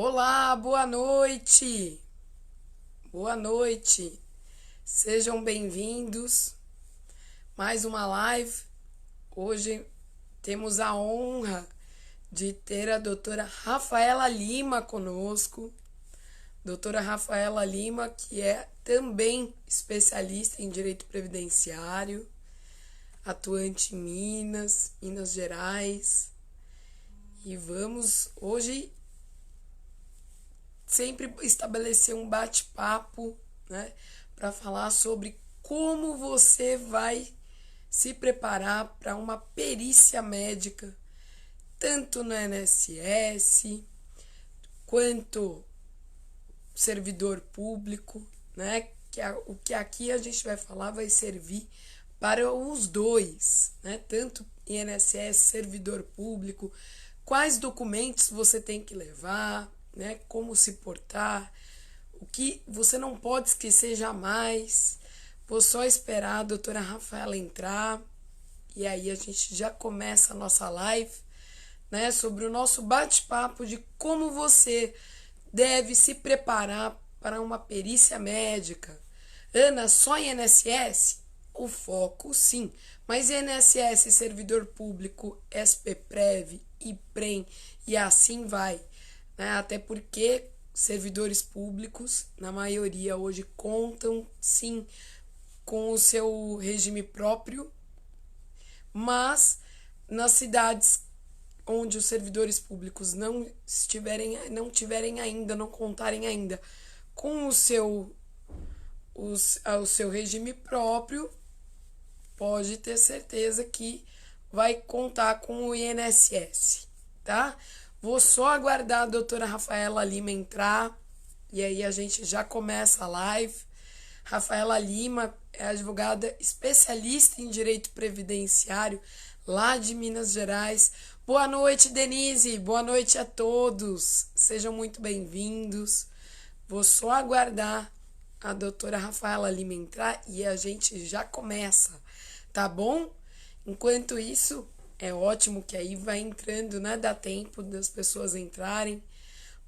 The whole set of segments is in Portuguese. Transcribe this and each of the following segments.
Olá, boa noite. Boa noite. Sejam bem-vindos. Mais uma live. Hoje temos a honra de ter a doutora Rafaela Lima conosco. Doutora Rafaela Lima, que é também especialista em direito previdenciário, atuante em Minas Gerais. E vamos hoje sempre estabelecer um bate-papo, né, para falar sobre como você vai se preparar para uma perícia médica, tanto no INSS quanto servidor público, né? O que aqui a gente vai falar vai servir para os dois, né? Tanto INSS, servidor público, quais documentos você tem que levar, né? Como se portar, o que você não pode esquecer jamais. Vou só esperar a doutora Rafaela entrar e aí a gente já começa a nossa live, né, sobre o nosso bate-papo de como você deve se preparar para uma perícia médica. Ana, só em INSS? O foco, sim. Mas INSS, servidor público, SPPrev, IPREM e assim vai. Né? Até porque servidores públicos, na maioria hoje, contam, sim, com o seu regime próprio, mas nas cidades onde os servidores públicos não tiverem ainda, não contarem ainda com o seu regime próprio, pode ter certeza que vai contar com o INSS, tá? Vou só aguardar a doutora Rafaela Lima entrar e aí a gente já começa a live. Rafaela Lima é advogada especialista em direito previdenciário lá de Minas Gerais. Boa noite, Denise. Boa noite a todos. Sejam muito bem-vindos. Vou só aguardar a doutora Rafaela Lima entrar e a gente já começa, tá bom? Enquanto isso, é ótimo que aí vai entrando, né? Dá tempo das pessoas entrarem.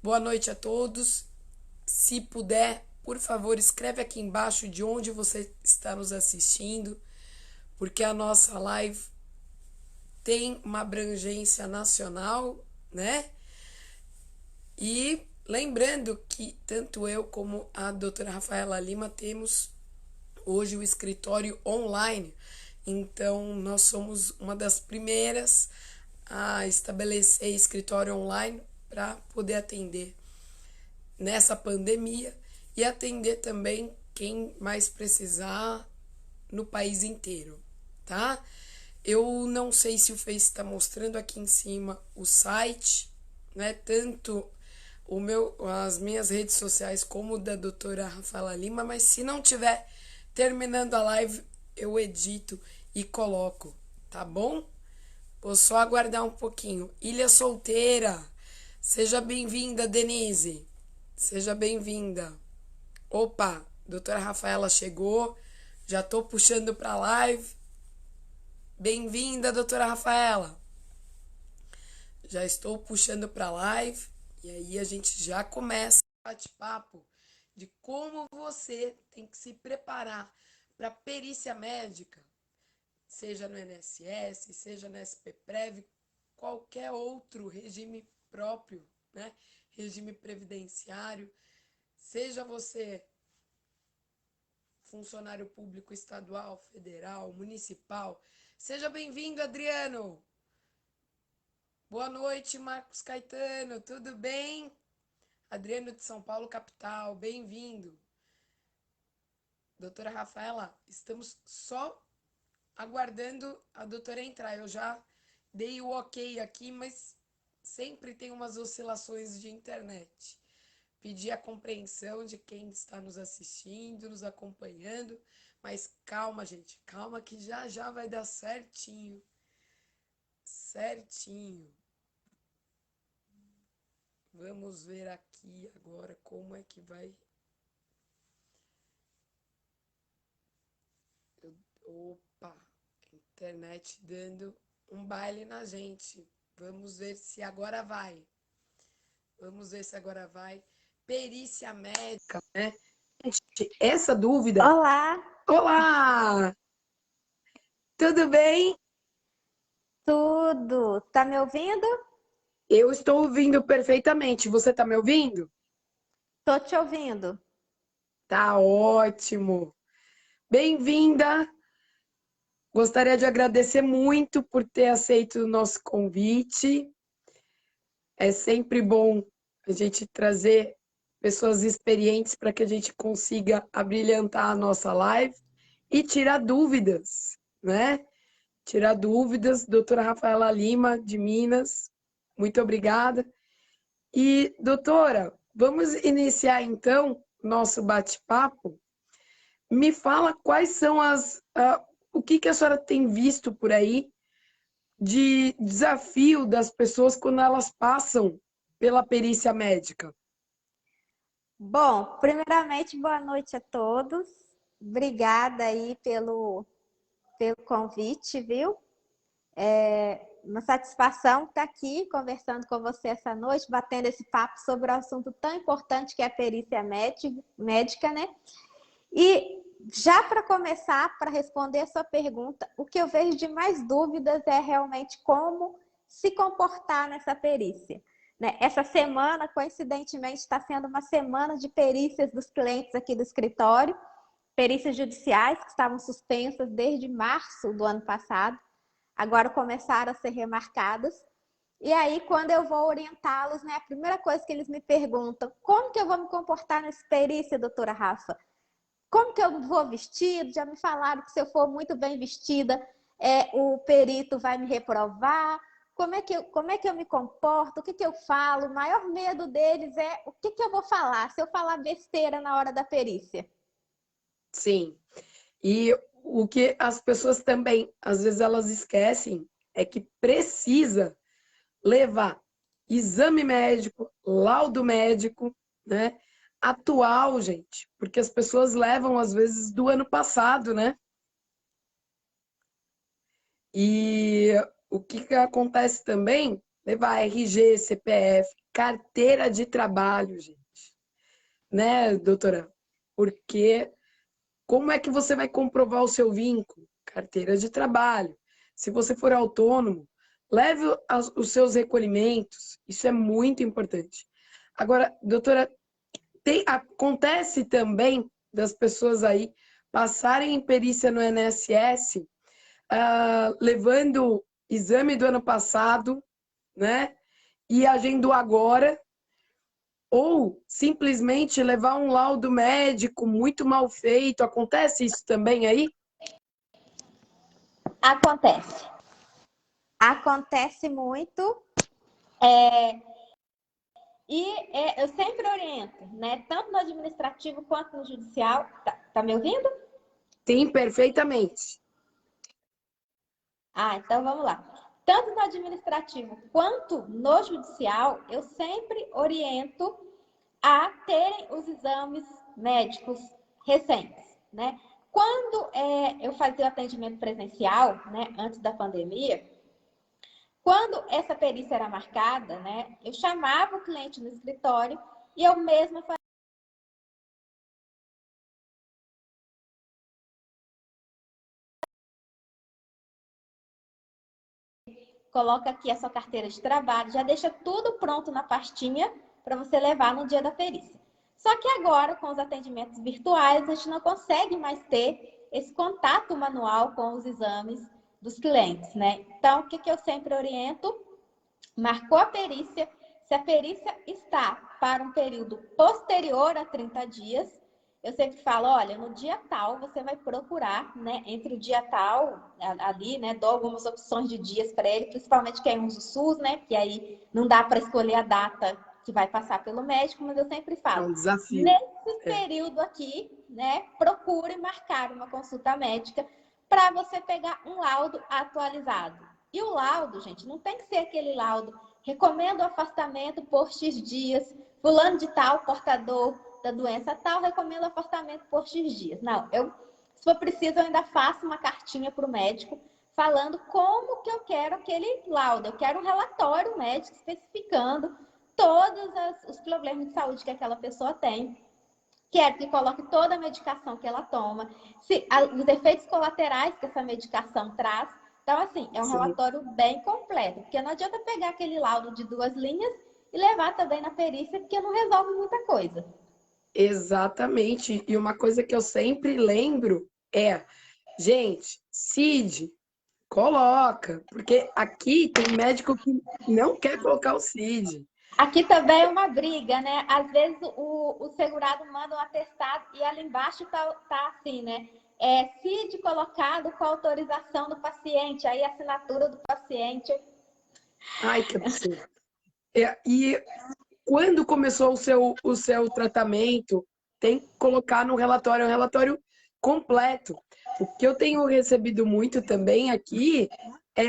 Boa noite a todos. Se puder, por favor, escreve aqui embaixo de onde você está nos assistindo, porque a nossa live tem uma abrangência nacional, né? E lembrando que tanto eu como a doutora Rafaela Lima temos hoje o escritório online. Então, nós somos uma das primeiras a estabelecer escritório online para poder atender nessa pandemia e atender também quem mais precisar no país inteiro, tá? Eu não sei se o Face está mostrando aqui em cima o site, né? Tanto as minhas redes sociais como o da doutora Rafaela Lima, mas se não tiver terminando a live, eu edito e coloco, tá bom? Vou só aguardar um pouquinho. Ilha Solteira, seja bem-vinda, Denise. Seja bem-vinda. Opa, doutora Rafaela chegou. Já tô puxando para a live. Bem-vinda, doutora Rafaela. Já estou puxando para a live e aí a gente já começa o bate-papo de como você tem que se preparar para perícia médica, seja no INSS, seja no SPPrev, qualquer outro regime próprio, né? Regime previdenciário, seja você funcionário público estadual, federal, municipal. Seja bem-vindo, Adriano. Boa noite, Marcos Caetano. Tudo bem? Adriano de São Paulo, capital. Bem-vindo. Doutora Rafaela, estamos só aguardando a doutora entrar. Eu já dei o ok aqui, mas sempre tem umas oscilações de internet. Pedir a compreensão de quem está nos assistindo, nos acompanhando. Mas calma, gente, calma que já já vai dar certinho. Certinho. Vamos ver aqui agora como é que vai. Opa, internet dando um baile na gente. Vamos ver se agora vai. Vamos ver se agora vai. Perícia médica, né? Gente, essa dúvida. Olá, Olá! Tudo bem? tudo? Tá me ouvindo? Eu estou ouvindo perfeitamente. Você está me ouvindo? Tô te ouvindo. Tá ótimo. Bem-vinda. Gostaria de agradecer muito por ter aceito o nosso convite. É sempre bom a gente trazer pessoas experientes para que a gente consiga abrilhantar a nossa live e tirar dúvidas, né? Tirar dúvidas. Doutora Rafaela Lima, de Minas, muito obrigada. E, doutora, vamos iniciar então nosso bate-papo. Me fala quais são o que a senhora tem visto por aí de desafio das pessoas quando elas passam pela perícia médica. Bom, primeiramente, boa noite a todos. Obrigada aí pelo convite, viu? É uma satisfação estar aqui conversando com você essa noite, batendo esse papo sobre o assunto tão importante que é a perícia médica, né? E já para começar, para responder a sua pergunta, o que eu vejo de mais dúvidas é realmente como se comportar nessa perícia. Né? Essa semana, coincidentemente, está sendo uma semana de perícias dos clientes aqui do escritório, perícias judiciais que estavam suspensas desde março do ano passado, agora começaram a ser remarcadas. E aí, quando eu vou orientá-los, né, a primeira coisa que eles me perguntam, como que eu vou me comportar nessa perícia, doutora Rafa? Como que eu vou vestido? Já me falaram que se eu for muito bem vestida, o perito vai me reprovar. Como é que eu me comporto? O que, que eu falo? O maior medo deles é o que, que eu vou falar se eu falar besteira na hora da perícia. Sim. E o que as pessoas também, às vezes, elas esquecem é que precisa levar exame médico, laudo médico, né? Atual, gente, porque as pessoas levam, às vezes, do ano passado, né? E o que acontece também? Levar RG, CPF, carteira de trabalho, gente, né, doutora? Porque como é que você vai comprovar o seu vínculo? Carteira de trabalho. Se você for autônomo, leve os seus recolhimentos. Isso é muito importante. Agora, doutora, acontece também das pessoas aí passarem em perícia no INSS, levando exame do ano passado, né? E agindo agora, ou simplesmente levar um laudo médico muito mal feito. Acontece isso também aí? Acontece. Acontece muito. Eu sempre oriento, né? Tanto no administrativo quanto no judicial. Tá me ouvindo? Sim, perfeitamente. Então vamos lá. Tanto no administrativo quanto no judicial, eu sempre oriento a terem os exames médicos recentes, né? Quando eu fazia o atendimento presencial, né, antes da pandemia, quando essa perícia era marcada, né, eu chamava o cliente no escritório e eu mesma coloca aqui a sua carteira de trabalho, já deixa tudo pronto na pastinha para você levar no dia da perícia. Só que agora, com os atendimentos virtuais, a gente não consegue mais ter esse contato manual com os exames dos clientes, né? Então, o que eu sempre oriento? Marcou a perícia, se a perícia está para um período posterior a 30 dias, eu sempre falo, olha, no dia tal você vai procurar, né, entre o dia tal, ali, né, dou algumas opções de dias para ele, principalmente quem usa o SUS, né, que aí não dá para escolher a data que vai passar pelo médico, mas eu sempre É falo, um desafio. nesse período aqui, né, procure marcar uma consulta médica para você pegar um laudo atualizado. E o laudo, gente, não tem que ser aquele laudo, recomendo o afastamento por X dias, fulano de tal, portador da doença tal, recomendo afastamento por X dias. Não, se for preciso, eu ainda faço uma cartinha para o médico falando como que eu quero aquele laudo. Eu quero um relatório médico especificando todos os problemas de saúde que aquela pessoa tem. Quero que coloque toda a medicação que ela toma, os efeitos colaterais que essa medicação traz. Então, assim, é um Sim. relatório bem completo, porque não adianta pegar aquele laudo de 2 linhas e levar também na perícia, porque não resolve muita coisa. Exatamente. E uma coisa que eu sempre lembro é, gente, CID, coloca, porque aqui tem médico que não quer colocar o CID. Aqui também é uma briga, né? Às vezes o segurado manda um atestado e ali embaixo tá assim, né? CID colocado com autorização do paciente, aí a assinatura do paciente. Ai, que absurdo. E quando começou o seu tratamento, tem que colocar no relatório, é um relatório completo. O que eu tenho recebido muito também aqui é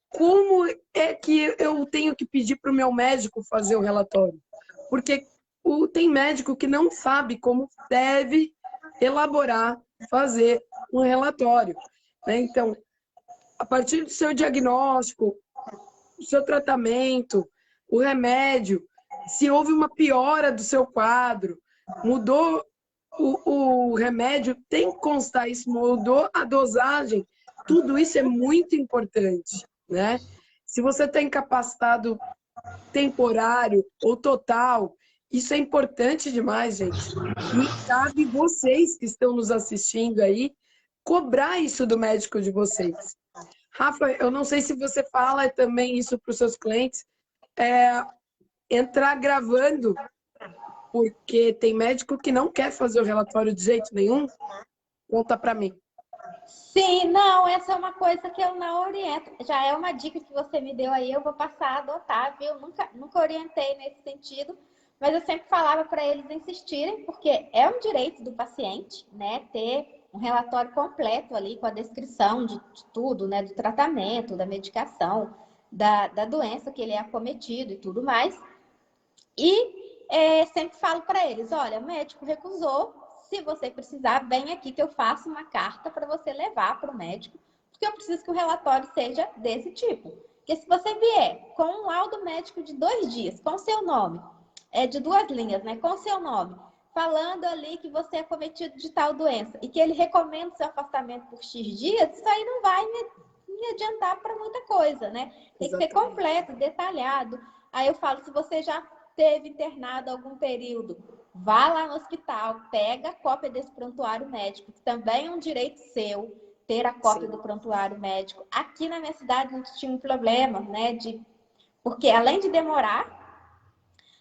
como é que eu tenho que pedir para o meu médico fazer o relatório. Porque tem médico que não sabe como deve elaborar, fazer um relatório, né? Então, a partir do seu diagnóstico, o seu tratamento, o remédio, se houve uma piora do seu quadro, mudou o remédio, tem que constar isso, mudou a dosagem, tudo isso é muito importante, né? Se você está incapacitado temporário ou total, isso é importante demais, gente. E cabe vocês que estão nos assistindo aí cobrar isso do médico de vocês. Rafa, eu não sei se você fala também isso para os seus clientes, entrar gravando, porque tem médico que não quer fazer o relatório de jeito nenhum. Conta para mim. Sim, não, essa é uma coisa que eu não oriento. Já é uma dica que você me deu aí, eu vou passar a adotar, viu? Nunca orientei nesse sentido, mas eu sempre falava para eles insistirem, porque é um direito do paciente, né? Ter um relatório completo ali com a descrição de tudo, né? Do tratamento, da medicação, da doença que ele é acometido e tudo mais. E sempre falo para eles, olha, o médico recusou, se você precisar, vem aqui que eu faço uma carta para você levar para o médico, porque eu preciso que o relatório seja desse tipo. Porque se você vier com um laudo médico de 2 dias, com seu nome, de 2 linhas, né, com seu nome, falando ali que você é cometido de tal doença e que ele recomenda o seu afastamento por X dias, isso aí não vai me adiantar para muita coisa, né? Tem que ser Exatamente. completo, detalhado. Aí eu falo, se você já teve internado algum período, vá lá no hospital, pega a cópia desse prontuário médico, que também é um direito seu ter a cópia Sim. do prontuário médico. Aqui na minha cidade a gente tinha um problema, né? Porque além de demorar,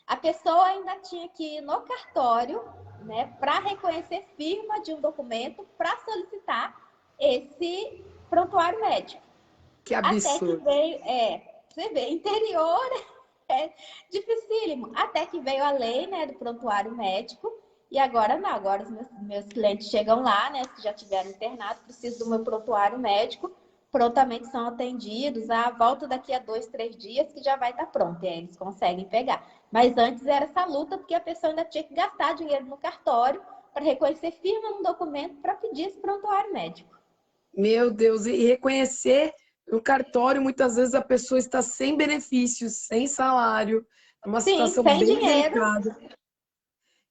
a pessoa ainda tinha que ir no cartório, né, para reconhecer firma de um documento para solicitar esse prontuário médico. Que Até que absurdo. veio, você vê, interior é dificílimo. Até que veio a lei, né, do prontuário médico. E agora não, agora os meus clientes chegam lá, né, se já tiveram internado, precisam do meu prontuário médico, prontamente são atendidos, volta daqui a 2, 3 dias que já vai estar pronto, e aí eles conseguem pegar. Mas antes era essa luta, porque a pessoa ainda tinha que gastar dinheiro no cartório para reconhecer firma no documento para pedir esse prontuário médico. Meu Deus, e reconhecer no cartório, muitas vezes a pessoa está sem benefícios, sem salário, é uma Sim, situação sem bem dinheiro. delicada.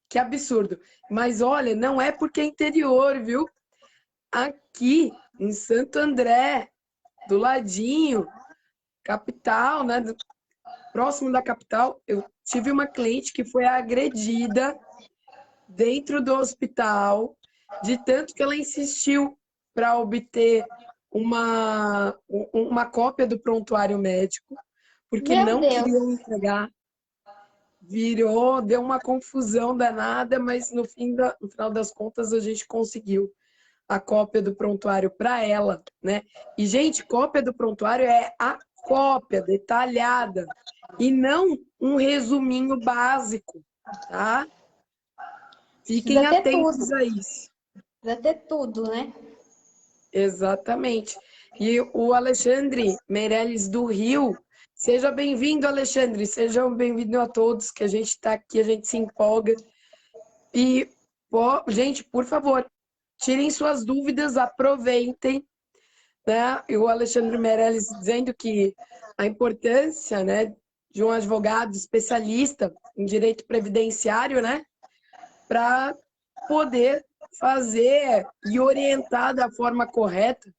Que absurdo. Mas olha, não é porque é interior, viu? Aqui em Santo André, do ladinho, capital, né? Próximo da capital, eu tive uma cliente que foi agredida dentro do hospital, de tanto que ela insistiu para obter uma cópia do prontuário médico, porque Meu não Deus. queriam entregar. Virou, deu uma confusão danada, mas no final das contas a gente conseguiu a cópia do prontuário para ela, né? E, gente, cópia do prontuário é a cópia detalhada e não um resuminho básico, tá? Precisa Fiquem ter tudo. atentos a isso. Precisa ter tudo, né? Exatamente. E o Alexandre Meirelles do Rio, seja bem-vindo, Alexandre, sejam bem-vindos a todos, que a gente está aqui, a gente se empolga. E, gente, por favor, tirem suas dúvidas, aproveitem, né? E o Alexandre Meirelles dizendo que a importância, né, de um advogado especialista em direito previdenciário, né? Para poder fazer e orientar da forma correta.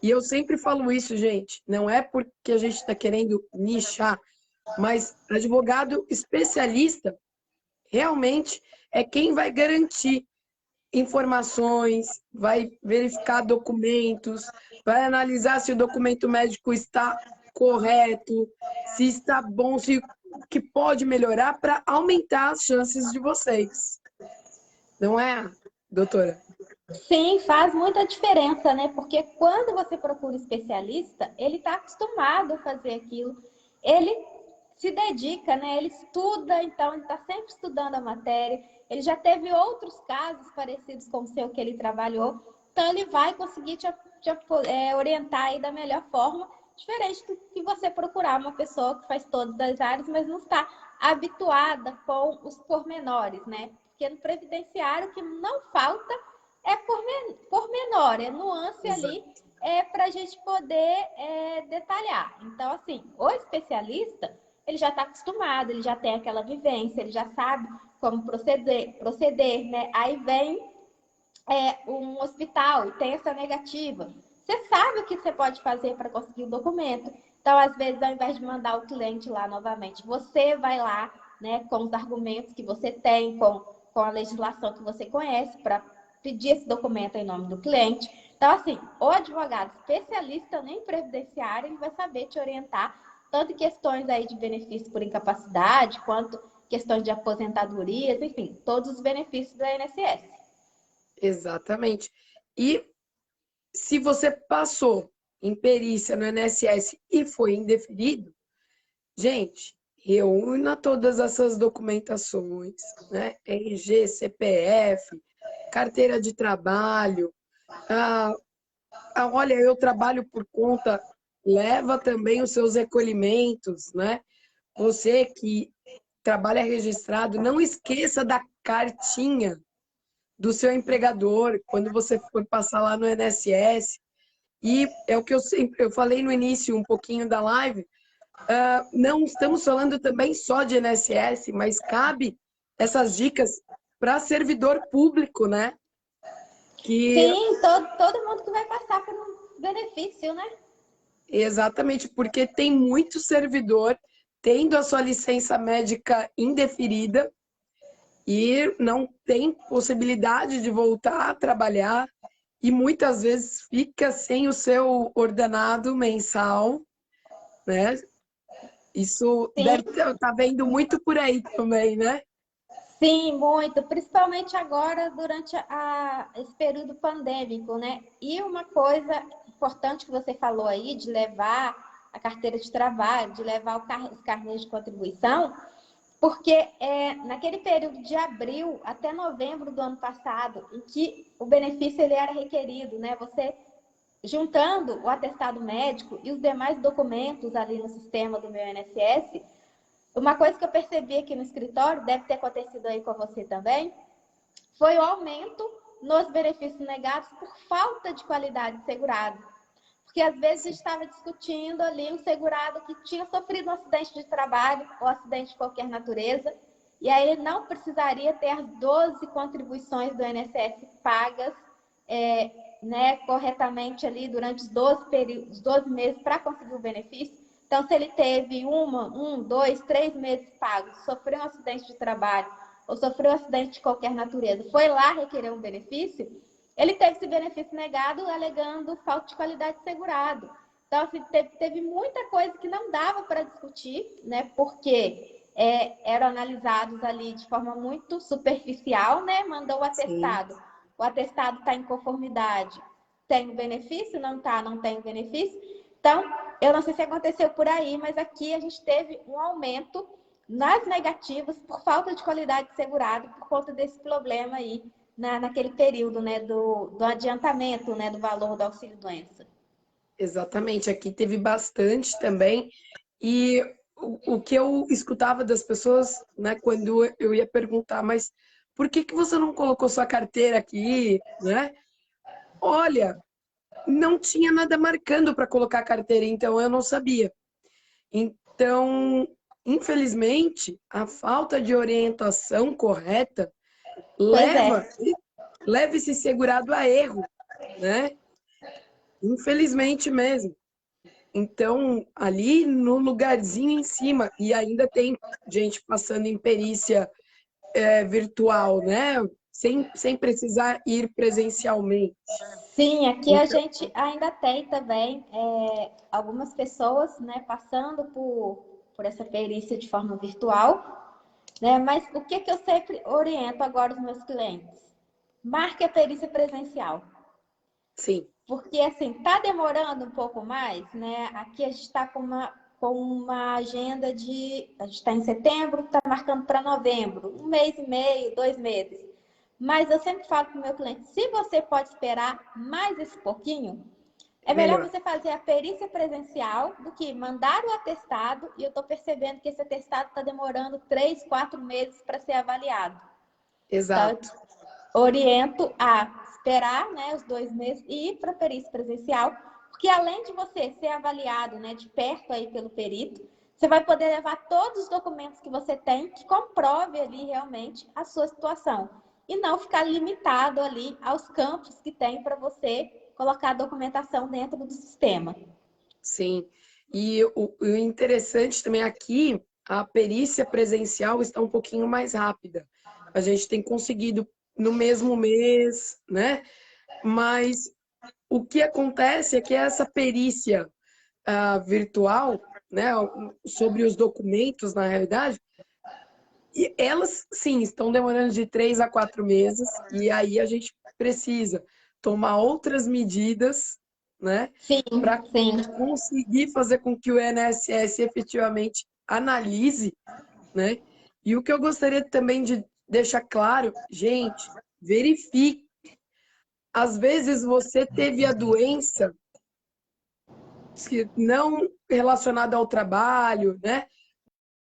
E eu sempre falo isso, gente, não é porque a gente está querendo nichar, mas advogado especialista realmente é quem vai garantir informações, vai verificar documentos, vai analisar se o documento médico está correto, se está bom, se que pode melhorar para aumentar as chances de vocês. Não é, doutora? Sim, faz muita diferença, né? Porque quando você procura um especialista, ele está acostumado a fazer aquilo. Ele se dedica, né? Ele estuda, então ele está sempre estudando a matéria. Ele já teve outros casos parecidos com o seu que ele trabalhou. Então ele vai conseguir te orientar aí da melhor forma, diferente do que você procurar uma pessoa que faz todas as áreas, mas não está habituada com os pormenores, né? Porque no previdenciário o que não falta é pormenor, é nuance ali para a gente poder detalhar. Então, assim, o especialista, ele já está acostumado, ele já tem aquela vivência, ele já sabe como proceder, né? Aí vem um hospital e tem essa negativa. Você sabe o que você pode fazer para conseguir o documento. Então, às vezes, ao invés de mandar o cliente lá novamente, você vai lá, né, com os argumentos que você tem, com a legislação que você conhece, para pedir esse documento em nome do cliente. Então, assim, o advogado especialista em previdenciário, ele vai saber te orientar, tanto em questões aí de benefício por incapacidade, quanto questões de aposentadorias, enfim, todos os benefícios da INSS. Exatamente. E se você passou em perícia no INSS e foi indeferido, gente, reúna todas essas documentações, né? RG, CPF, carteira de trabalho. Olha, eu trabalho por conta, leva também os seus recolhimentos, né? Você que trabalha registrado, não esqueça da cartinha do seu empregador quando você for passar lá no INSS. E é o que eu falei no início um pouquinho da live, não estamos falando também só de INSS, mas cabe essas dicas para servidor público, né? Que Sim, todo mundo que vai passar por um benefício, né? exatamente porque tem muito servidor tendo a sua licença médica indeferida e não tem possibilidade de voltar a trabalhar e muitas vezes fica sem o seu ordenado mensal, né? Isso Sim, deve estar vendo muito por aí também, né? sim, muito. Principalmente agora, durante esse período pandêmico, né? E uma coisa importante que você falou aí, de levar a carteira de trabalho, de levar os carnês de contribuição, porque naquele período de abril até novembro do ano passado, em que o benefício ele era requerido, né? Você juntando o atestado médico e os demais documentos ali no sistema do meu INSS, uma coisa que eu percebi aqui no escritório, deve ter acontecido aí com você também, foi o aumento nos benefícios negados por falta de qualidade de segurado. Porque às vezes a gente estava discutindo ali um segurado que tinha sofrido um acidente de trabalho ou acidente de qualquer natureza, e aí ele não precisaria ter as 12 contribuições do INSS pagas né, corretamente ali durante os 12 meses para conseguir o benefício. Então, se ele teve 2, 3 meses pagos, sofreu um acidente de trabalho ou sofreu um acidente de qualquer natureza, foi lá requerer um benefício, ele teve esse benefício negado alegando falta de qualidade de segurado. Então, assim, teve muita coisa que não dava para discutir, né? Porque eram analisados ali de forma muito superficial, né? Mandou o Sim. atestado. O atestado está em conformidade. Tem o benefício? Não está, não tem o benefício. Então, eu não sei se aconteceu por aí, mas aqui a gente teve um aumento nas negativas por falta de qualidade de segurado, por conta desse problema aí naquele período, né, do adiantamento, né, do valor do auxílio-doença. Exatamente, aqui teve bastante também. E o que eu escutava das pessoas, né, quando eu ia perguntar, mas por que que você não colocou sua carteira aqui, né? Olha, não tinha nada marcando para colocar a carteira, então eu não sabia. Então, infelizmente, a falta de orientação correta Pois é. leva esse segurado a erro, né? Infelizmente mesmo. Então, ali no lugarzinho em cima, e ainda tem gente passando em perícia virtual, né? Sem precisar ir presencialmente. Sim, aqui a Então, gente ainda tem também algumas pessoas, né, passando por essa perícia de forma virtual, né? Mas o que que eu sempre oriento agora os meus clientes? Marque a perícia presencial. sim, Porque, assim, tá demorando um pouco mais, né? Aqui a gente está com uma agenda de. A gente está em setembro, está marcando para novembro, 1 mês e meio, 2 meses. Mas eu sempre falo para o meu cliente: se você pode esperar mais esse pouquinho, é melhor melhor. você fazer a perícia presencial do que mandar o atestado e eu estou percebendo que esse atestado está demorando 3, 4 meses para ser avaliado. Então, Exato. oriento a esperar, né, os 2 meses e ir para a perícia presencial, porque além de você ser avaliado, né, de perto aí pelo perito, você vai poder levar todos os documentos que você tem que comprove ali realmente a sua situação e não ficar limitado ali aos campos que tem para você colocar a documentação dentro do sistema. Sim. E o interessante também aqui, a perícia presencial está um pouquinho mais rápida. A gente tem conseguido no mesmo mês, né? Mas o que acontece é que essa perícia virtual, né, sobre os documentos, na realidade, e elas, sim, estão demorando de 3 a 4 meses, e aí a gente precisa tomar outras medidas, né, Sim, para sim. conseguir fazer com que o INSS efetivamente analise, né? E o que eu gostaria também de deixar claro, gente, verifique. Às vezes você teve a doença que não relacionada ao trabalho, né?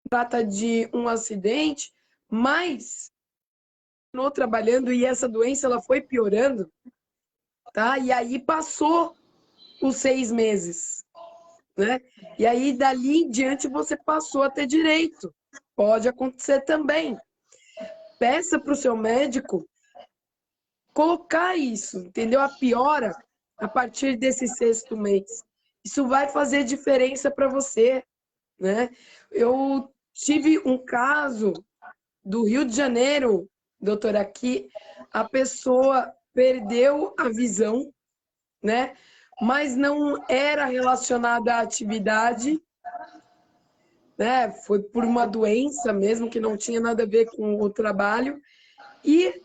Trata de um acidente, mas continuou trabalhando e essa doença ela foi piorando, tá? E aí passou os 6 meses, né? E aí dali em diante você passou a ter direito. Pode acontecer também. Peça para o seu médico colocar isso, entendeu? A piora a partir desse 6º mês. Isso vai fazer diferença para você, né? Eu tive um caso do Rio de Janeiro, doutora, aqui a pessoa perdeu a visão, né? Mas não era relacionada à atividade, né? Foi por uma doença mesmo que não tinha nada a ver com o trabalho. E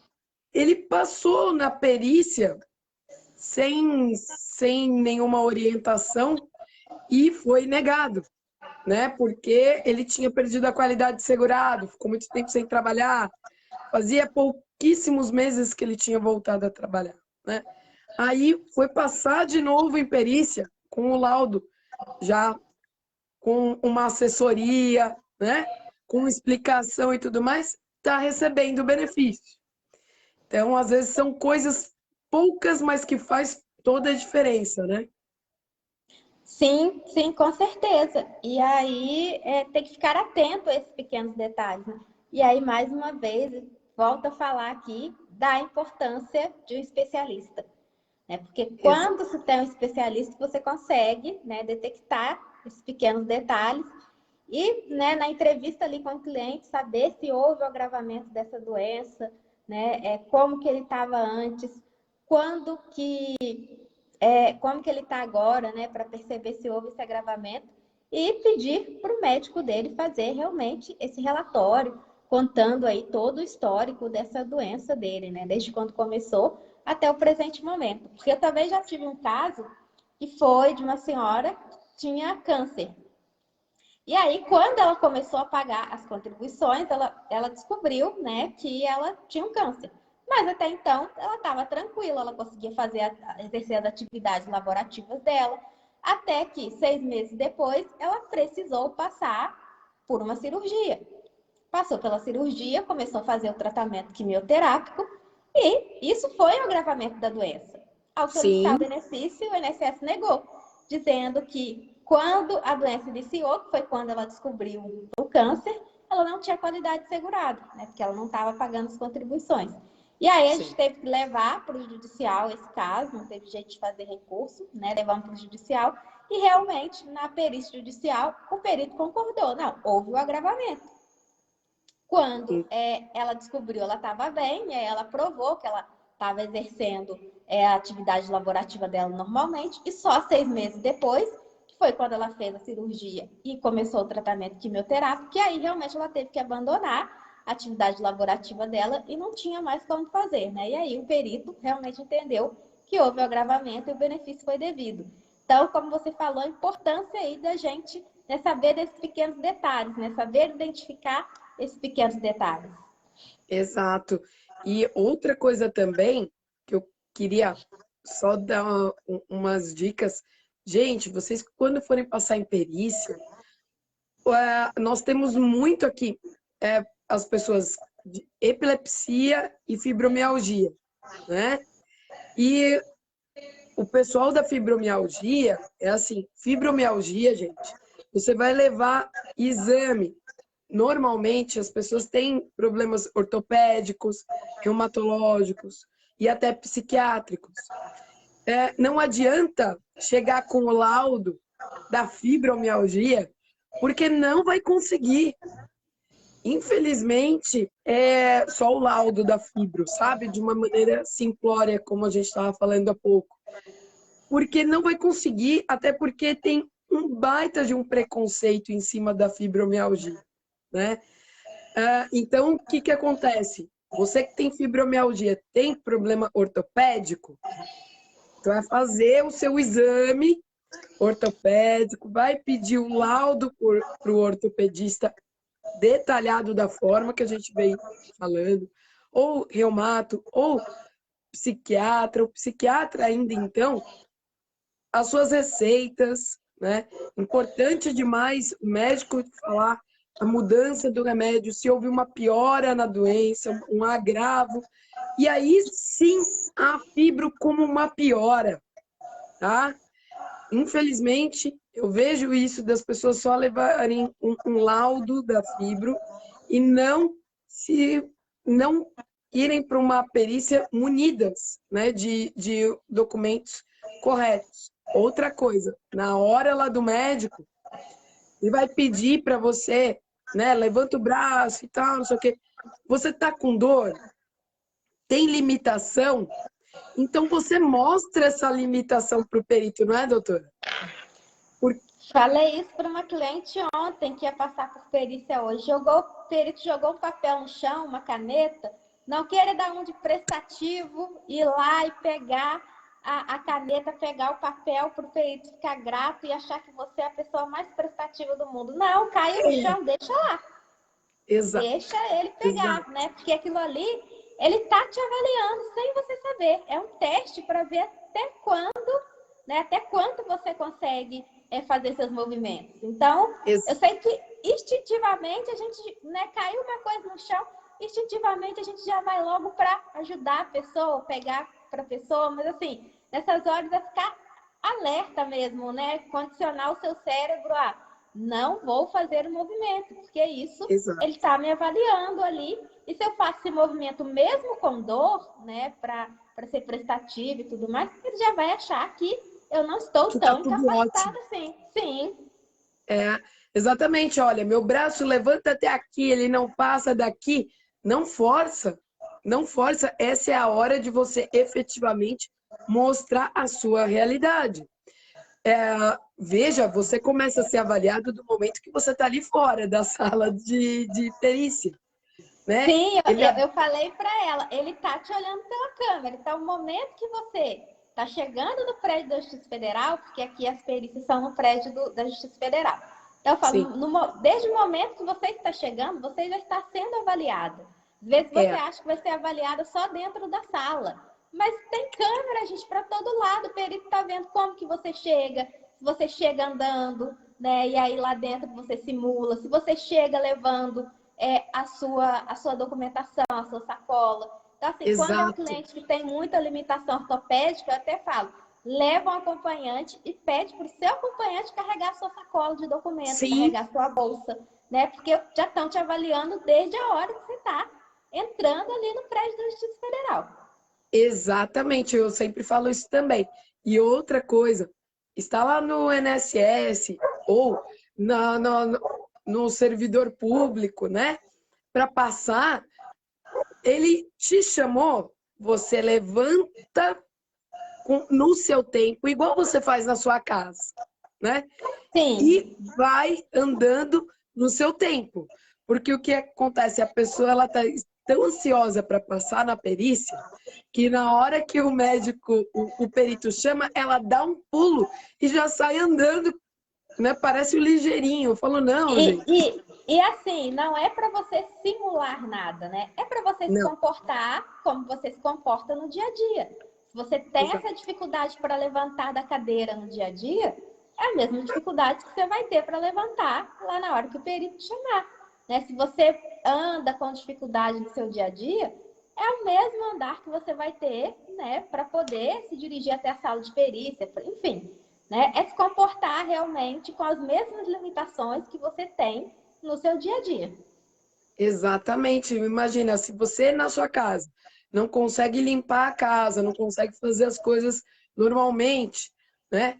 ele passou na perícia sem nenhuma orientação e foi negado, né? Porque ele tinha perdido a qualidade de segurado, ficou muito tempo sem trabalhar, fazia pouquíssimos meses que ele tinha voltado a trabalhar, né? Aí foi passar de novo em perícia com o laudo, já com uma assessoria, né? Com explicação e tudo mais, está recebendo o benefício. Então, às vezes são coisas poucas, mas que faz toda a diferença, né? Sim, sim, com certeza. E aí tem que ficar atento a esses pequenos detalhes, né? E aí, mais uma vez, volto a falar aqui da importância de um especialista, né? Porque Exato. quando se tem um especialista, você consegue, né, detectar esses pequenos detalhes e, né, na entrevista ali com o cliente, saber se houve o agravamento dessa doença, né? Como que ele estava antes, quando que como que ele está agora, né, para perceber se houve esse agravamento e pedir para o médico dele fazer realmente esse relatório, contando aí todo o histórico dessa doença dele, né, desde quando começou até o presente momento. Porque eu também já tive um caso que foi de uma senhora que tinha câncer. E aí, quando ela começou a pagar as contribuições, ela descobriu, né, que ela tinha um câncer. Mas até então, ela estava tranquila, ela conseguia exercer as atividades laborativas dela, até que 6 meses depois, ela precisou passar por uma cirurgia. Passou pela cirurgia, começou a fazer o tratamento quimioterápico e isso foi um agravamento da doença. Ao solicitar o Sim, benefício, o INSS negou, dizendo que Quando a doença iniciou, que foi quando ela descobriu o câncer, ela não tinha qualidade segurada, né? Porque ela não estava pagando as contribuições. E aí a gente teve que levar para o judicial esse caso, não teve jeito de fazer recurso, né? Levamos para o judicial e realmente, na perícia judicial, o perito concordou. Não, houve o agravamento. Quando ela descobriu, ela estava bem, e aí ela provou que ela estava exercendo a atividade laborativa dela normalmente, e só 6 meses depois, que foi quando ela fez a cirurgia e começou o tratamento quimioterápico, que aí realmente ela teve que abandonar a atividade laborativa dela e não tinha mais como fazer, né? E aí o perito realmente entendeu que houve o agravamento e o benefício foi devido. Então, como você falou, a importância aí da gente saber desses pequenos detalhes, né? Saber identificar esses pequenos detalhes. Exato. E outra coisa também que eu queria só dar umas dicas. Gente, vocês quando forem passar em perícia, nós temos muito aqui as pessoas de epilepsia e fibromialgia, né? E o pessoal da fibromialgia é assim, fibromialgia, gente, você vai levar exame. Normalmente as pessoas têm problemas ortopédicos, reumatológicos e até psiquiátricos. Não adianta chegar com o laudo da fibromialgia, porque não vai conseguir. Infelizmente, é só o laudo da fibro, sabe? De uma maneira simplória, como a gente estava falando há pouco. Porque não vai conseguir, até porque tem um baita de um preconceito em cima da fibromialgia, né? Então, o que que acontece? Você que tem fibromialgia, tem problema ortopédico, você vai fazer o seu exame ortopédico, vai pedir o laudo para o ortopedista detalhado da forma que a gente vem falando, ou reumato, ou psiquiatra, o psiquiatra ainda então, as suas receitas, né? Importante demais o médico falar a mudança do remédio, se houve uma piora na doença, um agravo, e aí sim a fibro como uma piora, tá? Infelizmente, eu vejo isso das pessoas só levarem um laudo da fibro e não irem para uma perícia munidas, né, de documentos corretos. Outra coisa, na hora lá do médico, ele vai pedir para você, né, levanta o braço e tal, não sei o quê. Você tá com dor? Tem limitação? Então você mostra essa limitação para o perito, não é, doutora? Falei isso para uma cliente ontem que ia passar por perícia hoje. O perito jogou um papel no chão, uma caneta, não querer dar um de prestativo, ir lá e pegar a caneta, pegar o papel para o perito ficar grato e achar que você é a pessoa mais prestativa do mundo. Não, caiu no chão, deixa lá. Exato. Deixa ele pegar, Exato. né? Porque aquilo ali, ele tá te avaliando sem você saber. É um teste para ver até quando, né? Até quanto você consegue fazer seus movimentos. Então, eu sei que instintivamente a gente, né? Caiu uma coisa no chão, instintivamente a gente já vai logo para ajudar a pessoa, pegar para a pessoa, mas assim, nessas horas é ficar alerta mesmo, né? Condicionar o seu cérebro a não vou fazer o movimento, porque isso Exato. ele está me avaliando ali. E se eu faço esse movimento mesmo com dor, né, para ser prestativo e tudo mais, ele já vai achar que eu não estou Que tá tão tudo incapacitada ótimo. assim. Sim. Exatamente. Olha, meu braço levanta até aqui, ele não passa daqui. Não força. Não força. Essa é a hora de você efetivamente mostrar a sua realidade. Veja, você começa a ser avaliado do momento que você está ali fora da sala de perícia, né? Sim, Ele, eu falei para ela, ele tá te olhando pela câmera. Então, o momento que você tá chegando no prédio da Justiça Federal, porque aqui as perícias são no prédio da Justiça Federal. Então, eu sim, falo, desde o momento que você está chegando, você já está sendo avaliado. Às vezes você é, acha que vai ser avaliada só dentro da sala. Mas tem câmera, gente, para todo lado. O perito está vendo como que você chega, se você chega andando, né? E aí lá dentro você simula, se você chega levando a sua documentação, a sua sacola. Então, assim, quando é um exato. cliente que tem muita limitação ortopédica, eu até falo, leva um acompanhante e pede para o seu acompanhante carregar sua sacola de documento, Sim, carregar sua bolsa, né? Porque já estão te avaliando desde a hora que você está entrando ali no prédio da Justiça Federal. exatamente. Eu sempre falo isso também. E outra coisa, está lá no INSS ou no servidor público, né? Para passar, ele te chamou, você levanta no seu tempo, igual você faz na sua casa, né? E Sim, vai andando no seu tempo. Porque o que acontece? A pessoa ela está tão ansiosa para passar na perícia que na hora que o médico, o perito chama, ela dá um pulo e já sai andando, né? Parece um ligeirinho. Eu falo, não, E, gente, e, e assim, não é para você simular nada, né? É para você se não. comportar como você se comporta no dia a dia. Se você tem Exato. essa dificuldade para levantar da cadeira no dia a dia, é a mesma dificuldade que você vai ter para levantar lá na hora que o perito te chamar. Né? Se você anda com dificuldade no seu dia a dia, é o mesmo andar que você vai ter, né, para poder se dirigir até a sala de perícia, enfim, né? É se comportar realmente com as mesmas limitações que você tem no seu dia a dia. Exatamente. Imagina, se você na sua casa não consegue limpar a casa, não consegue fazer as coisas normalmente, né?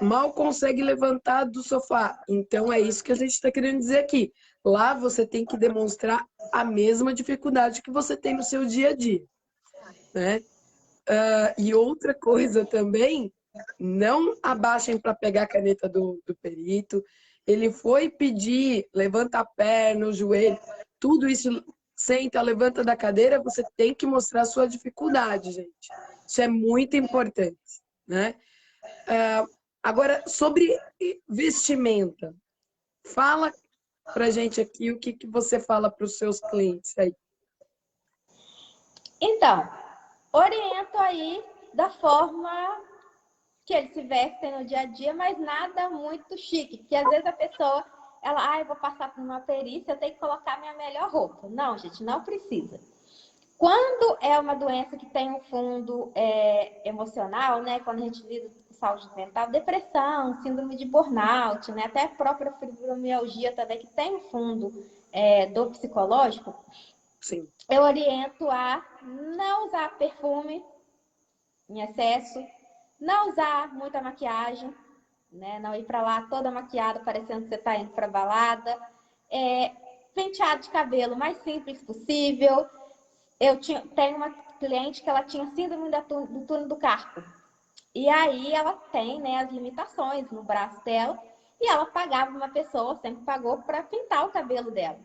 Mal consegue levantar do sofá. Então é isso que a gente está querendo dizer aqui. Lá você tem que demonstrar a mesma dificuldade que você tem no seu dia a dia, né? E outra coisa também, não abaixem para pegar a caneta do perito. Ele foi pedir, levanta a perna, o joelho, tudo isso, senta, levanta da cadeira, você tem que mostrar a sua dificuldade, gente. Isso é muito importante, né? Agora, sobre vestimenta, fala pra gente aqui o que, que você fala para os seus clientes aí. Então, oriento aí da forma que eles se vestem no dia a dia, mas nada muito chique, porque às vezes a pessoa, ela, eu vou passar por uma perícia, eu tenho que colocar minha melhor roupa. Não, gente, não precisa. Quando é uma doença que tem um fundo emocional, né? Quando a gente lida com saúde mental, depressão, síndrome de burnout, né? Até a própria fibromialgia também, que tem um fundo do psicológico, Sim, eu oriento a não usar perfume em excesso, não usar muita maquiagem, né? Não ir para lá toda maquiada, parecendo que você está indo para balada. É, penteado de cabelo mais simples possível. Tenho uma cliente que ela tinha síndrome do túnel do carpo. E aí ela tem, né, as limitações no braço dela. E ela pagava uma pessoa, sempre pagou, para pintar o cabelo dela.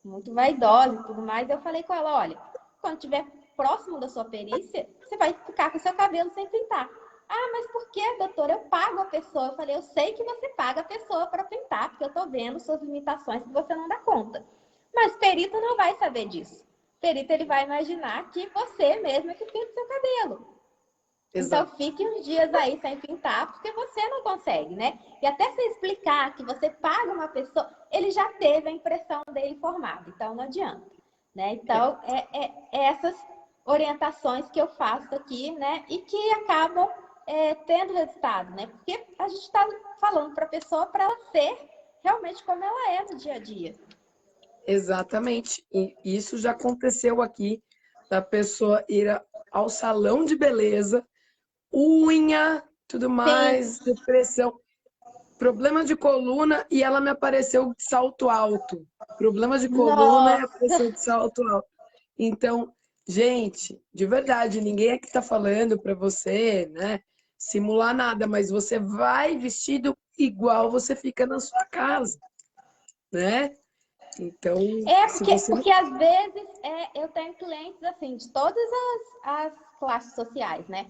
Muito vaidosa e tudo mais. Eu falei com ela, olha, quando estiver próximo da sua perícia, você vai ficar com o seu cabelo sem pintar. Ah, mas por que, doutora? Eu pago a pessoa. Eu falei, eu sei que você paga a pessoa para pintar, porque eu estou vendo suas limitações que você não dá conta. Mas perito não vai saber disso. Perito ele vai imaginar que você mesmo é que pinta o seu cabelo. Então, exato. fique uns dias aí sem pintar, porque você não consegue, né? E até você explicar que você paga uma pessoa, ele já teve a impressão dele formada, então não adianta, né? É. Então, é essas orientações que eu faço aqui, né? E que acabam tendo resultado, né? Porque a gente está falando para a pessoa para ela ser realmente como ela é no dia a dia. Exatamente. E isso já aconteceu aqui, da pessoa ir ao salão de beleza, unha, tudo Sim, mais, depressão, problema de coluna e ela me apareceu de salto alto. Problema de coluna e nossa, apareceu de salto alto. Então, gente, de verdade, ninguém aqui está falando para você, né, simular nada, mas você vai vestido igual você fica na sua casa, né? Então, se você não. porque às vezes eu tenho clientes assim, de todas as classes sociais, né?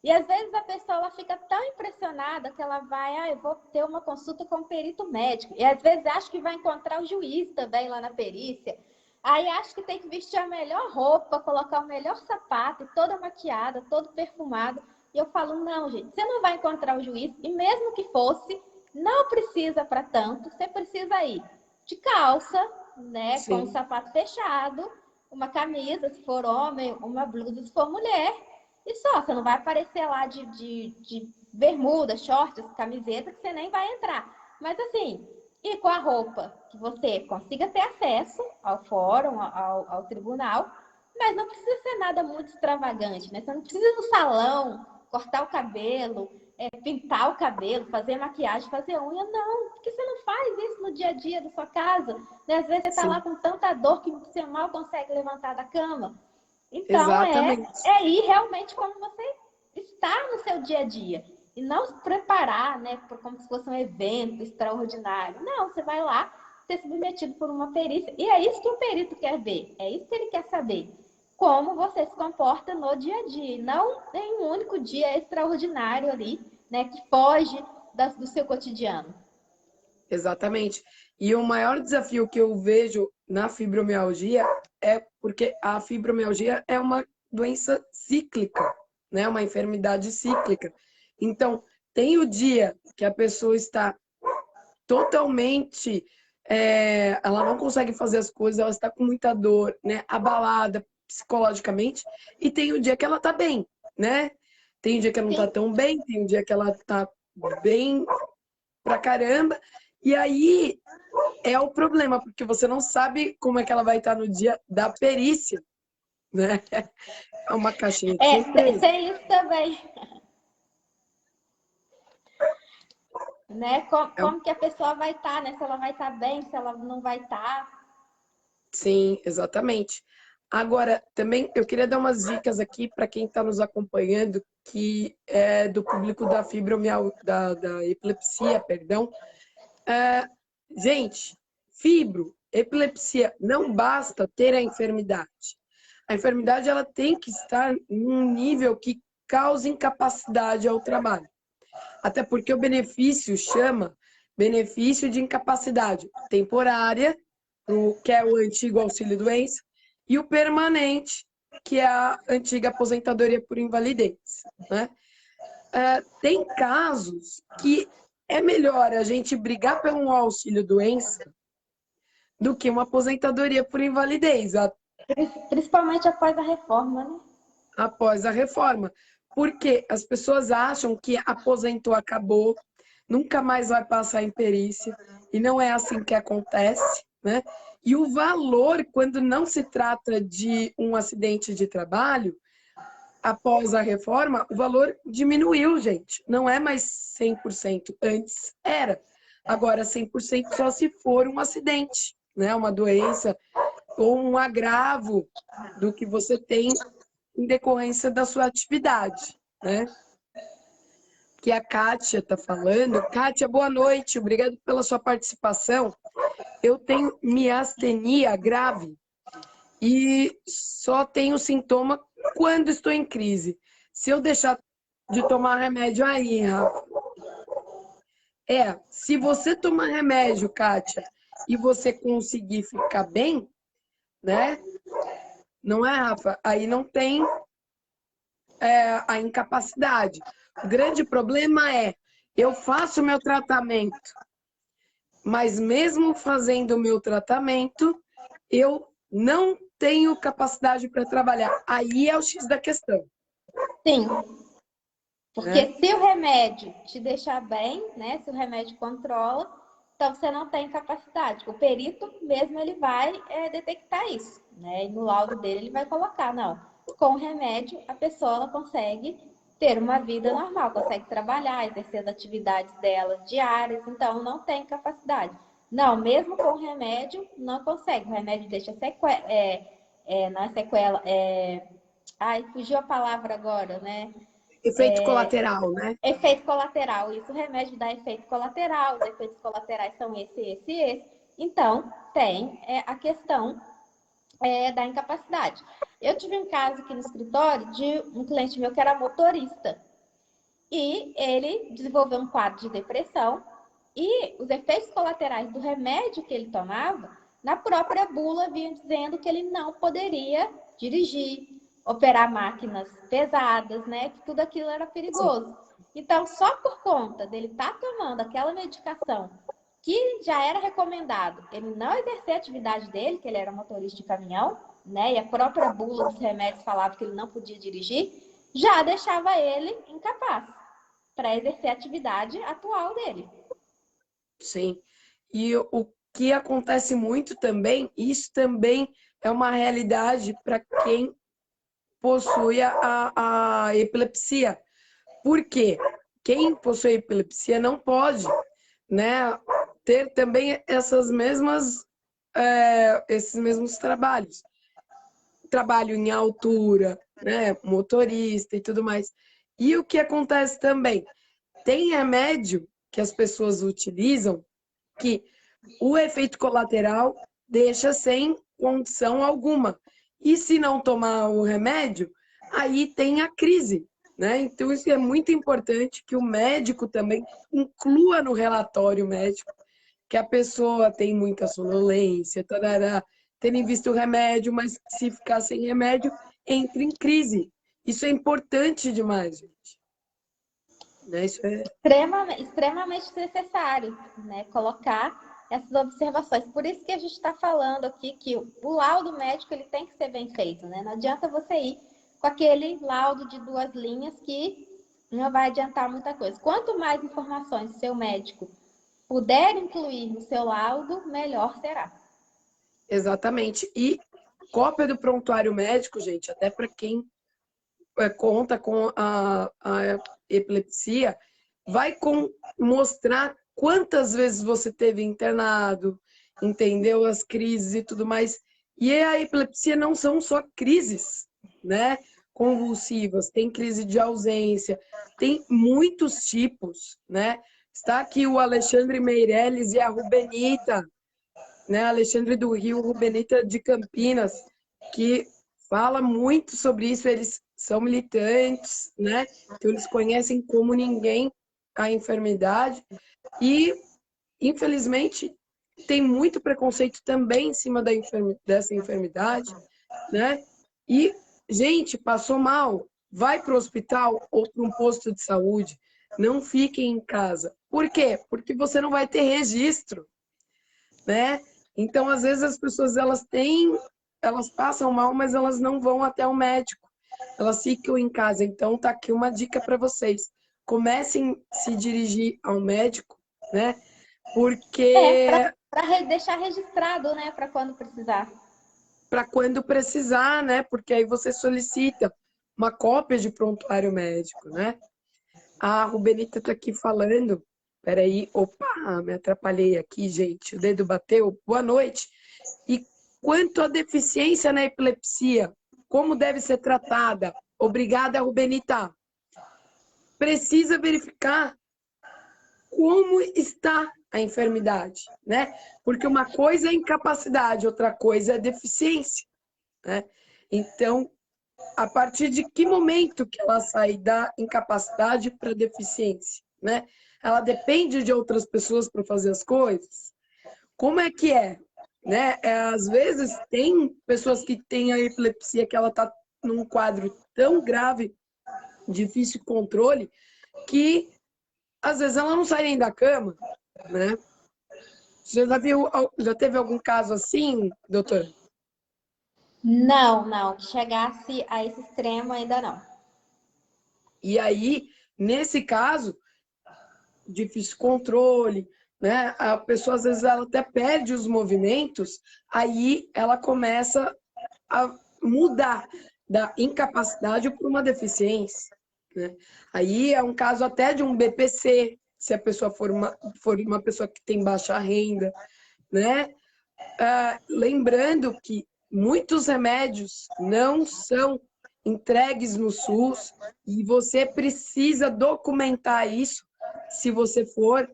E às vezes a pessoa ela fica tão impressionada que ela vai, eu vou ter uma consulta com um perito médico. E às vezes acha que vai encontrar o juiz também lá na perícia. Aí acha que tem que vestir a melhor roupa, colocar o melhor sapato, toda maquiada, todo perfumado. E eu falo, não, gente, você não vai encontrar o juiz. E mesmo que fosse, não precisa para tanto. Você precisa ir de calça, né, com o Sim, sapato fechado, uma camisa, se for homem, uma blusa, se for mulher, E só, você não vai aparecer lá de bermuda, shorts, camiseta, que você nem vai entrar. Mas assim, e com a roupa que você consiga ter acesso ao fórum, ao tribunal, mas não precisa ser nada muito extravagante, né? Você não precisa ir no salão, cortar o cabelo, pintar o cabelo, fazer maquiagem, fazer unha, não. Porque você não faz isso no dia a dia da sua casa. Né? Às vezes você está lá Sim, com tanta dor que você mal consegue levantar da cama. Então, exatamente. é ir realmente como você está no seu dia a dia. E não se preparar, né, como se fosse um evento extraordinário. Não, você vai lá ser submetido por uma perícia. E é isso que o perito quer ver. É isso que ele quer saber. Como você se comporta no dia a dia. E não em um único dia extraordinário ali, né, que foge do seu cotidiano. Exatamente. E o maior desafio que eu vejo na fibromialgia é porque a fibromialgia é uma doença cíclica, né? Uma enfermidade cíclica. Então, tem o dia que a pessoa está totalmente, ela não consegue fazer as coisas, ela está com muita dor, né? Abalada psicologicamente, e tem o dia que ela está bem, né? Tem o dia que ela não está Sim. tão bem, tem o dia que ela está bem pra caramba. E aí é o problema, porque você não sabe como é que ela vai estar no dia da perícia, né? É uma caixinha de surpresa. Tem isso também. Né? É um- Como que a pessoa vai estar, né? Se ela vai estar bem, se ela não vai estar. Sim, exatamente. Agora, também eu queria dar umas dicas aqui para quem está nos acompanhando, que é do público da fibromialgia, da epilepsia, perdão. É, gente, epilepsia, não basta ter a enfermidade. A enfermidade ela tem que estar em um nível que cause incapacidade ao trabalho. Até porque o benefício chama benefício de incapacidade temporária, que é o antigo auxílio-doença, e o permanente, que é a antiga aposentadoria por invalidez. Né? Tem casos que é melhor a gente brigar por um auxílio-doença do que uma aposentadoria por invalidez Principalmente após a reforma, né? após a reforma. Porque as pessoas acham que aposentou, acabou, nunca mais vai passar em perícia, e não é assim que acontece, né? E o valor, quando não se trata de um acidente de trabalho, após a reforma, o valor diminuiu, gente. Não é mais 100%. Antes era. Agora, 100% só se for um acidente, né? Uma doença ou um agravo do que você tem em decorrência da sua atividade, né? Que a Kátia está falando. Kátia, boa noite, obrigado pela sua participação. Eu tenho miastenia grave e só tenho sintoma quando estou em crise. Se eu deixar de tomar remédio aí, Rafa. Se você tomar remédio, Kátia, e você conseguir ficar bem, né? Não é, Rafa? Aí não tem a incapacidade. O grande problema é, eu faço o meu tratamento, mas mesmo fazendo o meu tratamento, eu não tenho capacidade para trabalhar. Aí é o X da questão, Sim, né? porque se o remédio te deixar bem, né? Se o remédio controla, então você não tem capacidade. O perito mesmo ele vai detectar isso, né? E no laudo dele ele vai colocar, não. Com o remédio a pessoa ela consegue ter uma vida normal, consegue trabalhar, exercer as atividades dela diárias, então não tem capacidade. Não, mesmo com o remédio não consegue. O remédio deixa sequela, não é sequela, ai, fugiu a palavra agora, né? Efeito colateral, né? Efeito colateral, isso o remédio dá efeito colateral, os efeitos colaterais são esse. Então, tem a questão da incapacidade. Eu tive um caso aqui no escritório de um cliente meu que era motorista e ele desenvolveu um quadro de depressão e os efeitos colaterais do remédio que ele tomava, na própria bula vinha dizendo que ele não poderia dirigir, operar máquinas pesadas, né? Que tudo aquilo era Sim. perigoso. Então, só por conta dele estar tomando aquela medicação que já era recomendado ele não exercer a atividade dele, que ele era motorista de caminhão, né? E a própria bula dos remédios falava que ele não podia dirigir. já deixava ele incapaz para exercer a atividade atual dele. Sim. E o que acontece muito também, isso também é uma realidade para quem possui a epilepsia. Por quê? Quem possui epilepsia não pode, né, ter também esses mesmos trabalhos. Trabalho em altura, né, motorista e tudo mais. E o que acontece também? Tem remédio que as pessoas utilizam que o efeito colateral deixa sem condição alguma. E se não tomar o remédio, aí tem a crise, né? Então, isso é muito importante que o médico também inclua no relatório médico que a pessoa tem muita sonolência, tarará, terem visto o remédio, mas se ficar sem remédio, entra em crise. Isso é importante demais, gente. Né? Isso é Extremamente necessário, né? Colocar essas observações. Por isso que a gente está falando aqui que o laudo médico ele tem que ser bem feito, né? Não adianta você ir com aquele laudo de 2 linhas que não vai adiantar muita coisa. Quanto mais informações seu médico puder incluir no seu laudo, melhor será. exatamente. E cópia do prontuário médico, gente, até para quem conta com a epilepsia, vai mostrar quantas vezes você teve internado, entendeu? As crises e tudo mais. E a epilepsia não são só crises, né? Convulsivas, tem crise de ausência, tem muitos tipos, né? Está aqui o Alexandre Meirelles e a Rubenita, né? Alexandre do Rio, Rubenita de Campinas, que fala muito sobre isso. Eles são militantes, né? Então eles conhecem como ninguém a enfermidade e, infelizmente, tem muito preconceito também em cima dessa enfermidade, né? E, gente, passou mal, vai para o hospital ou para um posto de saúde, não fiquem em casa. Por quê? Porque você não vai ter registro, né? Então, às vezes as pessoas elas passam mal, mas elas não vão até o médico. Elas ficam em casa. Então, tá aqui uma dica para vocês. Comecem a se dirigir ao médico, né? Porque Para deixar registrado, né, para quando precisar. para quando precisar, né? Porque aí você solicita uma cópia de prontuário médico, né? A Rubenita está aqui falando. Peraí, opa, me atrapalhei aqui, gente. O dedo bateu. Boa noite. E quanto à deficiência na epilepsia, como deve ser tratada? Obrigada, Rubenita. Precisa verificar como está a enfermidade, né? Porque uma coisa é incapacidade, outra coisa é deficiência, né? Então, a partir de que momento que ela sai da incapacidade para a deficiência, né? Ela depende de outras pessoas para fazer as coisas? Como é que é? Né? Às vezes tem pessoas que têm a epilepsia que ela está num quadro tão grave, difícil controle, que às vezes ela não sai nem da cama, né? Você já teve algum caso assim, doutor? Não, que chegasse a esse extremo ainda não. E aí, nesse caso, difícil controle, né? A pessoa às vezes ela até perde os movimentos, aí ela começa a mudar da incapacidade para uma deficiência, né? Aí é um caso até de um BPC, se a pessoa for uma pessoa que tem baixa renda, né? Lembrando que muitos remédios não são entregues no SUS e você precisa documentar isso se você for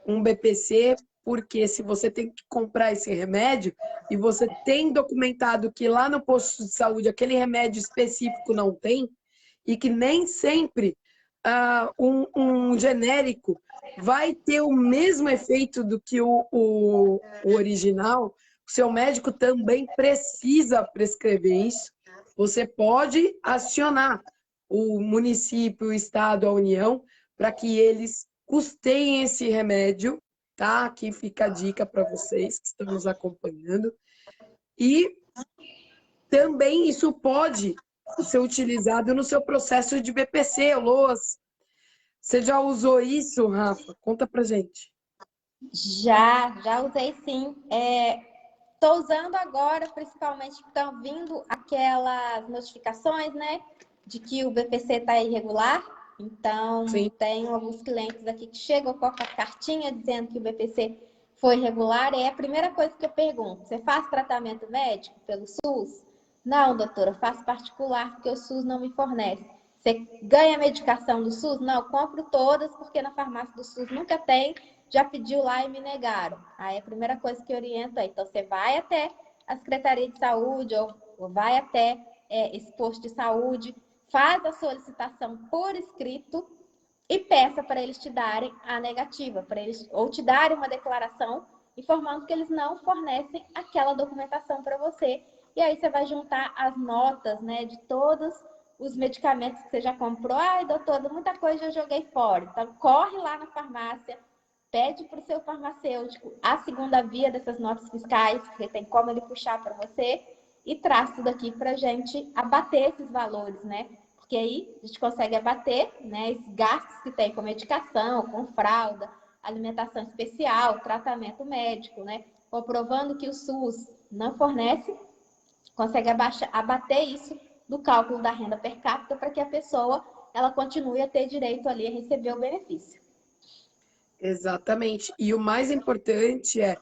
um BPC, porque se você tem que comprar esse remédio e você tem documentado que lá no posto de saúde aquele remédio específico não tem, e que nem sempre um genérico vai ter o mesmo efeito do que o original, o seu médico também precisa prescrever isso. Você pode acionar o município, o estado, a União, para que eles custeiem esse remédio, tá? Aqui fica a dica para vocês que estão nos acompanhando. E também isso pode ser utilizado no seu processo de BPC, LOAS. Você já usou isso, Rafa? Conta pra gente. Já usei sim. Estou usando agora, principalmente, estão vindo aquelas notificações, né, de que o BPC está irregular. Então, Sim. tem alguns clientes aqui que chegam com a cartinha dizendo que o BPC foi irregular. E é a primeira coisa que eu pergunto: você faz tratamento médico pelo SUS? Não, doutora, faço particular porque o SUS não me fornece. Você ganha medicação do SUS? Não, compro todas porque na farmácia do SUS nunca tem. Já pediu lá e me negaram. Aí a primeira coisa que eu oriento é: então você vai até a Secretaria de Saúde ou vai até esse posto de saúde, faz a solicitação por escrito e peça para eles te darem a negativa, para eles ou te darem uma declaração informando que eles não fornecem aquela documentação para você. E aí você vai juntar as notas, né, de todos os medicamentos que você já comprou. Ai, doutora, muita coisa eu joguei fora. Então, corre lá na farmácia, pede para o seu farmacêutico a segunda via dessas notas fiscais, que tem como ele puxar para você, e traz tudo aqui para a gente abater esses valores, né? Porque aí a gente consegue abater, né, esses gastos que tem com medicação, com fralda, alimentação especial, tratamento médico, né? Comprovando que o SUS não fornece, consegue abater isso do cálculo da renda per capita para que a pessoa ela continue a ter direito ali a receber o benefício. Exatamente. E o mais importante é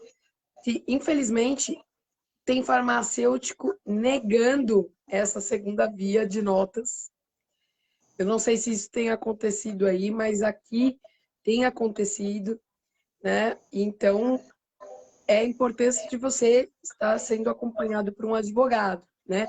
que, infelizmente, tem farmacêutico negando essa segunda via de notas. Eu não sei se isso tem acontecido aí, mas aqui tem acontecido, né? Então, é a importância de você estar sendo acompanhado por um advogado, né?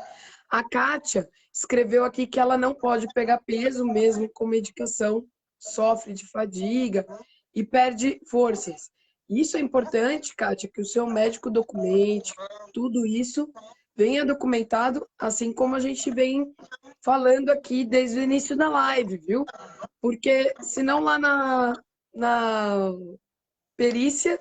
A Kátia escreveu aqui que ela não pode pegar peso mesmo com medicação, sofre de fadiga e perde forças. Isso é importante, Kátia, que o seu médico documente, tudo isso venha documentado, assim como a gente vem falando aqui desde o início da live, viu? Porque senão lá na perícia,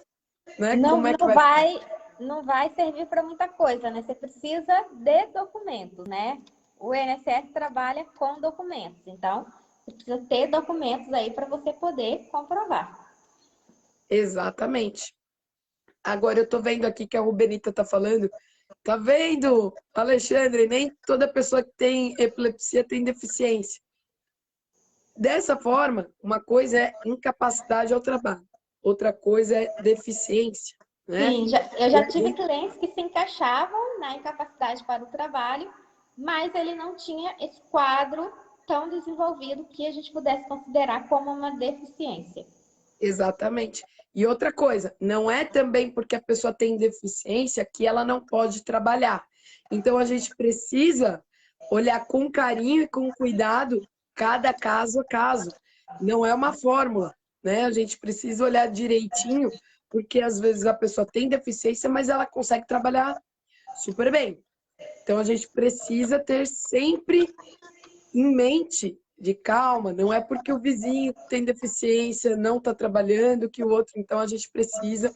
né, Não, como é que vai ficar? não vai servir para muita coisa, né? Você precisa de documentos, né? O INSS trabalha com documentos, então você precisa ter documentos aí para você poder comprovar. Exatamente. Agora eu tô vendo aqui que a Rubenita tá falando. Tá vendo, Alexandre? Nem toda pessoa que tem epilepsia tem deficiência. Dessa forma, uma coisa é incapacidade ao trabalho, outra coisa é deficiência, né? Sim, eu E já tive aí, clientes que se encaixavam na incapacidade para o trabalho, mas ele não tinha esse quadro tão desenvolvido que a gente pudesse considerar como uma deficiência. exatamente. E outra coisa, não é também porque a pessoa tem deficiência que ela não pode trabalhar. Então a gente precisa olhar com carinho e com cuidado cada caso a caso. Não é uma fórmula, né? A gente precisa olhar direitinho, porque às vezes a pessoa tem deficiência, mas ela consegue trabalhar super bem. Então a gente precisa ter sempre em mente de calma, não é porque o vizinho tem deficiência, não está trabalhando, que o outro, então a gente precisa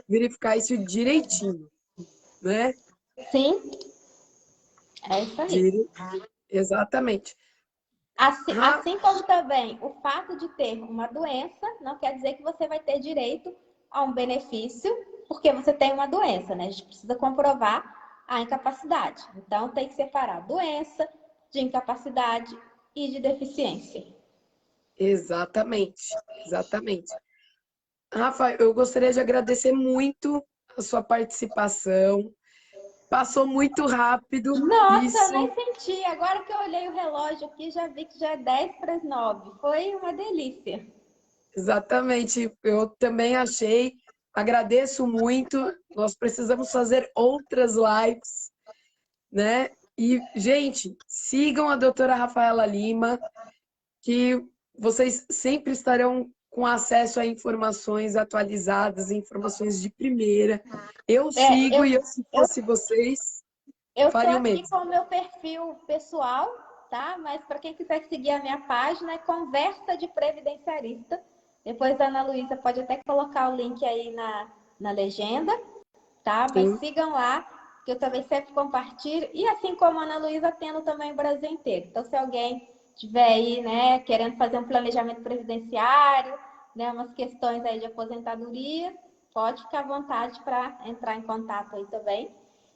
verificar isso direitinho, né? Sim, é isso aí. Dire... Exatamente. Assim como também o fato de ter uma doença não quer dizer que você vai ter direito a um benefício porque você tem uma doença, né? A gente precisa comprovar a incapacidade. Então tem que separar doença de incapacidade e de deficiência. Exatamente, exatamente. Rafa, eu gostaria de agradecer muito a sua participação. Passou muito rápido Nossa, eu isso. nem senti. Agora que eu olhei o relógio aqui, já vi que já é 10 para as 9. Foi uma delícia. Exatamente, eu também achei. Agradeço muito. Nós precisamos fazer outras lives, né? E, gente, sigam a doutora Rafaela Lima, que vocês sempre estarão com acesso a informações atualizadas, informações de primeira. Eu É, sigo e eu, se eu, fosse vocês, eu tô faria o aqui mesmo. com o meu perfil pessoal, tá? Mas para quem quiser seguir a minha página, é Conversa de Previdenciarista. Depois a Ana Luísa pode até colocar o link aí na legenda, tá? Mas Sim, sigam lá, que eu também sempre compartilho, e assim como a Ana Luísa, tendo também o Brasil inteiro. Então, se alguém tiver aí, né, querendo fazer um planejamento previdenciário, né, umas questões aí de aposentadoria, pode ficar à vontade para entrar em contato aí também.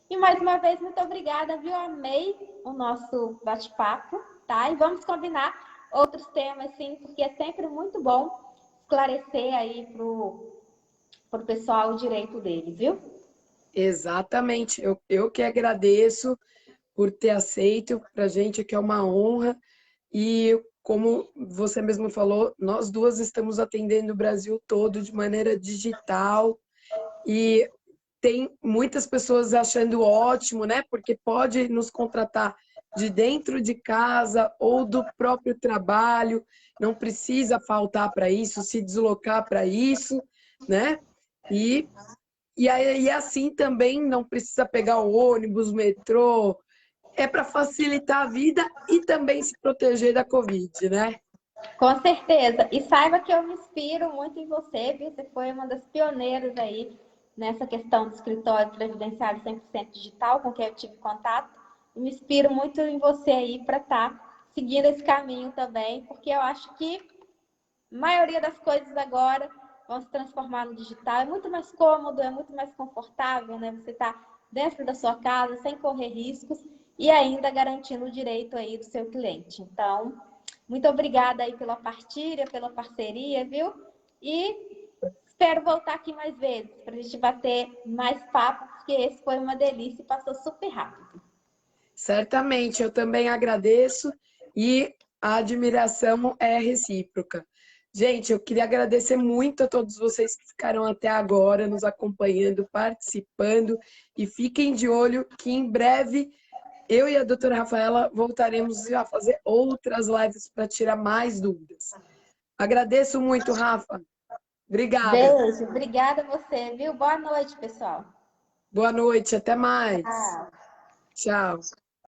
E mais uma vez, muito obrigada, viu? Amei o nosso bate-papo, tá? E vamos combinar outros temas, sim, porque é sempre muito bom esclarecer aí pro pessoal o direito deles, viu? Exatamente. Eu que agradeço por ter aceito. Para a gente que é uma honra. E como você mesmo falou, nós duas estamos atendendo o Brasil todo de maneira digital. E tem muitas pessoas achando ótimo, né? Porque pode nos contratar de dentro de casa ou do próprio trabalho, não precisa faltar para isso, se deslocar para isso, né? E, e aí assim também não precisa pegar o ônibus, metrô, é para facilitar a vida e também se proteger da Covid, né? Com certeza. E saiba que eu me inspiro muito em você, viu? Você foi uma das pioneiras aí nessa questão do escritório previdenciário 100% digital, com quem eu tive contato. E me inspiro muito em você aí para estar seguindo esse caminho também, porque eu acho que a maioria das coisas agora vão se transformar no digital. É muito mais cômodo, é muito mais confortável, né? Você está dentro da sua casa, sem correr riscos e ainda garantindo o direito aí do seu cliente. Então, muito obrigada aí pela partilha, pela parceria, viu? E espero voltar aqui mais vezes para a gente bater mais papo, porque esse foi uma delícia e passou super rápido. Certamente, eu também agradeço e a admiração é recíproca. Gente, eu queria agradecer muito a todos vocês que ficaram até agora nos acompanhando, participando e fiquem de olho que em breve eu e a doutora Rafaela voltaremos a fazer outras lives para tirar mais dúvidas. Agradeço muito, Rafa. Obrigada. Beijo, obrigada a você, viu? Boa noite, pessoal. Boa noite, até mais. Tchau. Tchau.